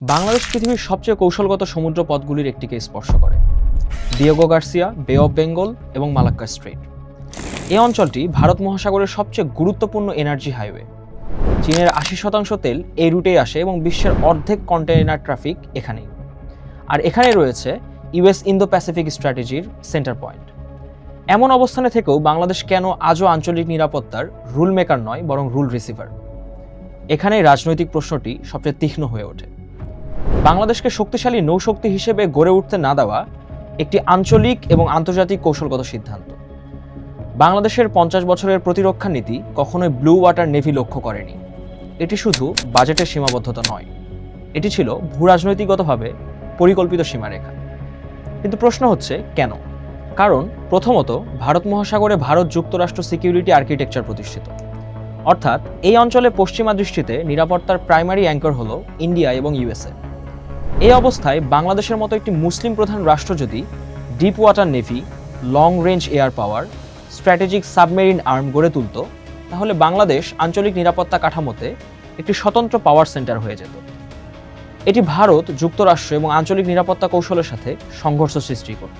বাংলাদেশ পৃথিবীর সবচেয়ে কৌশলগত সমুদ্র পথগুলির একটিকে স্পর্শ করে। দিয়েগো গার্সিয়া, বে অফ বেঙ্গল এবং মালাক্কা স্ট্রেইট। এই অঞ্চলটি ভারত মহাসাগরের সবচেয়ে গুরুত্বপূর্ণ এনার্জি হাইওয়ে। চীনের 80% তেল এই রুটেই আসে এবং বিশ্বের অর্ধেক কন্টেইনার ট্রাফিক এখানেই। আর এখানেই রয়েছে ইউএস ইন্দো প্যাসিফিক স্ট্র্যাটেজির সেন্টার পয়েন্ট। এমন অবস্থানে থেকেও বাংলাদেশ কেন আজও আঞ্চলিক নিরাপত্তার রুল মেকার নয়, বরং রুল রিসিভার? এখানেই রাজনৈতিক প্রশ্নটি সবচেয়ে তীক্ষ্ণ হয়ে ওঠে। বাংলাদেশকে শক্তিশালী নৌশক্তি হিসেবে গড়ে উঠতে না দেওয়া একটি আঞ্চলিক এবং আন্তর্জাতিক কৌশলগত সিদ্ধান্ত। বাংলাদেশের 50 বছরের প্রতিরক্ষা নীতি কখনোই ব্লু ওয়াটার নেভি লক্ষ্য করেনি। এটি শুধু বাজেটের সীমাবদ্ধতা নয়, এটি ছিল ভূরাজনৈতিকভাবে পরিকল্পিত সীমারেখা। কিন্তু প্রশ্ন হচ্ছে কেন? কারণ প্রথমত, ভারত মহাসাগরে ভারত যুক্তরাষ্ট্র সিকিউরিটি আর্কিটেকচার প্রতিষ্ঠিত। অর্থাৎ এই অঞ্চলে পশ্চিমা দৃষ্টিতে নিরাপত্তার প্রাইমারি অ্যাঙ্কর হল ইন্ডিয়া এবং ইউএসএ। এই অবস্থায় বাংলাদেশের মতো একটি মুসলিম প্রধান রাষ্ট্র যদি deep water navy, long range air power, strategic submarine arm গড়ে তুলত, তাহলে বাংলাদেশ আঞ্চলিক নিরাপত্তা কাঠামোতে একটি স্বতন্ত্র পাওয়ার সেন্টার হয়ে যেত। এটি ভারত, যুক্তরাষ্ট্র এবং আঞ্চলিক নিরাপত্তা কৌশলের সাথে সংঘর্ষ সৃষ্টি করত।